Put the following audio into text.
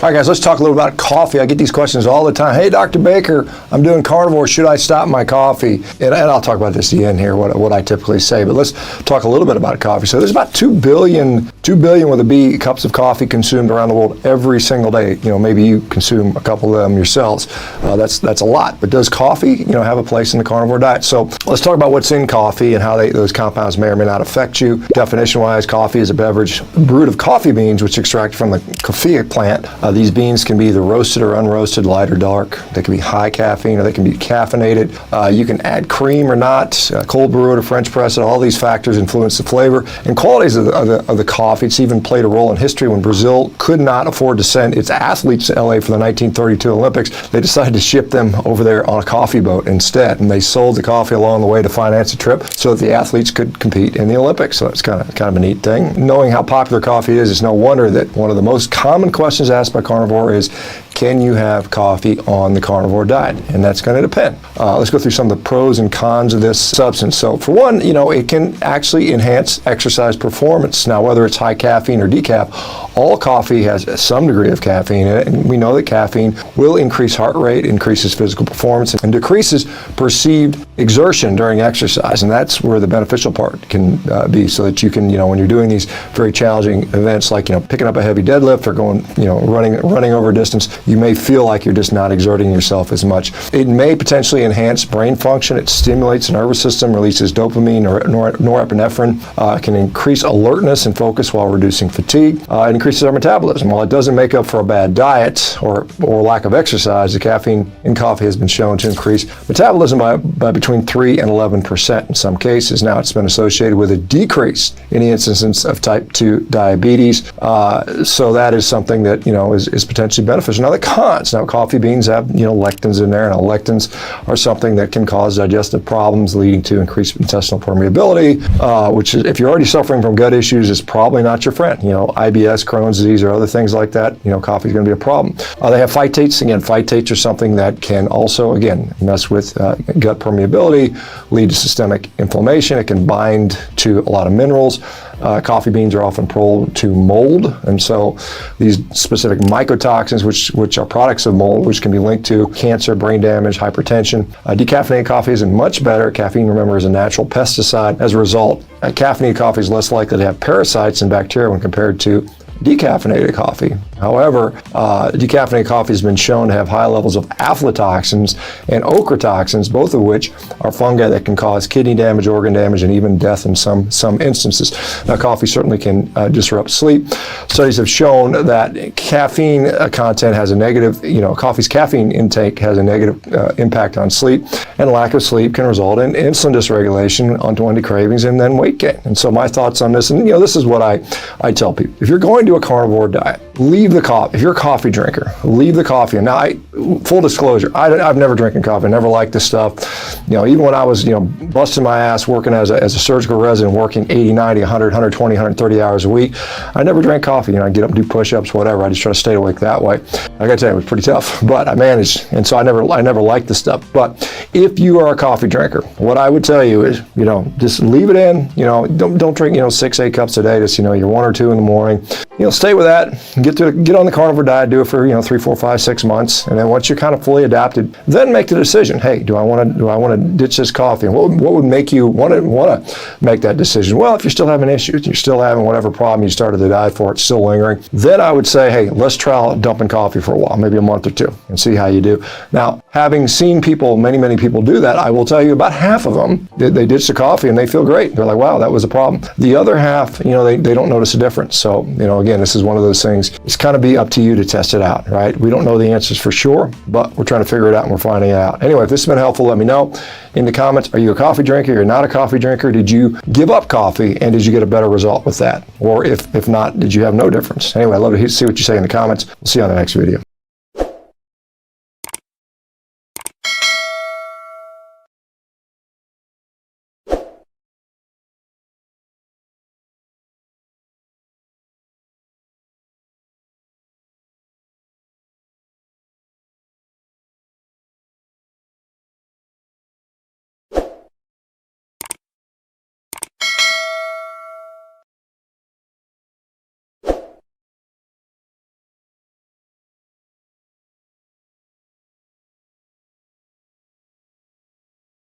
All right, guys, let's talk a little about coffee. I get these questions all the time. Hey, Dr. Baker, I'm doing carnivore. Should I stop my coffee? And I'll talk about this at the end here, what I typically say. But let's talk a little bit about coffee. So there's about 2 billion with a B cups of coffee consumed around the world every single day. Maybe you consume a couple of them yourselves. That's a lot. But does coffee, have a place in the carnivore diet? So let's talk about what's in coffee and how those compounds may or may not affect you. Definition-wise, coffee is a beverage brewed of coffee beans, which extract from the coffea plant. These beans can be either roasted or unroasted, light or dark. They can be high caffeine or they can be caffeinated. You can add cream or not, cold brew it or French press it. All these factors influence the flavor and qualities of the coffee. It's even played a role in history when Brazil could not afford to send its athletes to LA for the 1932 Olympics. They decided to ship them over there on a coffee boat instead, and they sold the coffee along the way to finance the trip so that the athletes could compete in the Olympics. So it's kind of a neat thing. Knowing how popular coffee is, it's no wonder that one of the most common questions asked by carnivore is, can you have coffee on the carnivore diet? And that's going to depend. Let's go through some of the pros and cons of this substance. So for one, it can actually enhance exercise performance. Now, whether it's high caffeine or decaf, all coffee has some degree of caffeine in it, and we know that caffeine will increase heart rate, increases physical performance, and decreases perceived exertion during exercise. And that's where the beneficial part can be, so that you can, when you're doing these very challenging events like, picking up a heavy deadlift or going, running over a distance, you may feel like you're just not exerting yourself as much. It may potentially enhance brain function. It stimulates the nervous system, releases dopamine or norepinephrine, can increase alertness and focus while reducing fatigue. It increases our metabolism. While it doesn't make up for a bad diet or lack of exercise, the caffeine in coffee has been shown to increase metabolism by between 3 and 11% in some cases. Now, it's been associated with a decrease in the incidence of type 2 diabetes. So that is something that, is potentially beneficial. Now, the cons. Now, coffee beans have, lectins in there. Now, lectins are something that can cause digestive problems leading to increased intestinal permeability, which is, if you're already suffering from gut issues, is probably not your friend. IBS, Crohn's disease, or other things like that, coffee is going to be a problem. They have phytates. Again, phytates are something that can also, mess with gut permeability, lead to systemic inflammation. It can bind to a lot of minerals. Coffee beans are often prone to mold, and so these specific mycotoxins, which are products of mold, which can be linked to cancer, brain damage, hypertension. Decaffeinated coffee is much better. Caffeine, remember, is a natural pesticide. As a result, caffeinated coffee is less likely to have parasites and bacteria when compared to decaffeinated coffee. However, decaffeinated coffee has been shown to have high levels of aflatoxins and ochratoxins, both of which are fungi that can cause kidney damage, organ damage, and even death in some instances. Now, coffee certainly can disrupt sleep. Studies have shown that caffeine content has a negative, coffee's caffeine intake has a negative impact on sleep, and lack of sleep can result in insulin dysregulation, unwanted cravings, and then weight gain. And so my thoughts on this, and this is what I tell people. If you're going to a carnivore diet, leave the coffee. If you're a coffee drinker, leave the coffee. And now, full disclosure, I've never drinking coffee. I never liked this stuff. Even when I was, busting my ass working as a surgical resident, working 80, 90, 100, 120, 130 hours a week, I never drank coffee. I'd get up and do push-ups, whatever. I just try to stay awake that way. I gotta tell you, it was pretty tough, but I managed. And so I never liked this stuff. But if you are a coffee drinker, what I would tell you is, just leave it in. Don't drink, 6, 8 cups a day. Just, your 1 or 2 in the morning. Stay with that. Get on the carnivore diet. Do it for 3, 4, 5, 6 months, and then once you're kind of fully adapted, then make the decision. Hey, do I want to ditch this coffee? And what would make you want to make that decision? Well, if you're still having issues, you're still having whatever problem you started the diet for, it's still lingering, then I would say, hey, let's try dumping coffee for a while, maybe a month or 2, and see how you do. Now, having seen many people do that, I will tell you about half of them, they ditch the coffee and they feel great. They're like, wow, that was a problem. The other half, they don't notice a difference. So, again, this is one of those things. It's kind of be up to you to test it out, right? We don't know the answers for sure, but we're trying to figure it out and we're finding it out. Anyway, if this has been helpful, let me know in the comments. Are you a coffee drinker? You're not a coffee drinker? Did you give up coffee and did you get a better result with that? Or if not, did you have no difference? Anyway, I'd love to see what you say in the comments. We'll see you on the next video.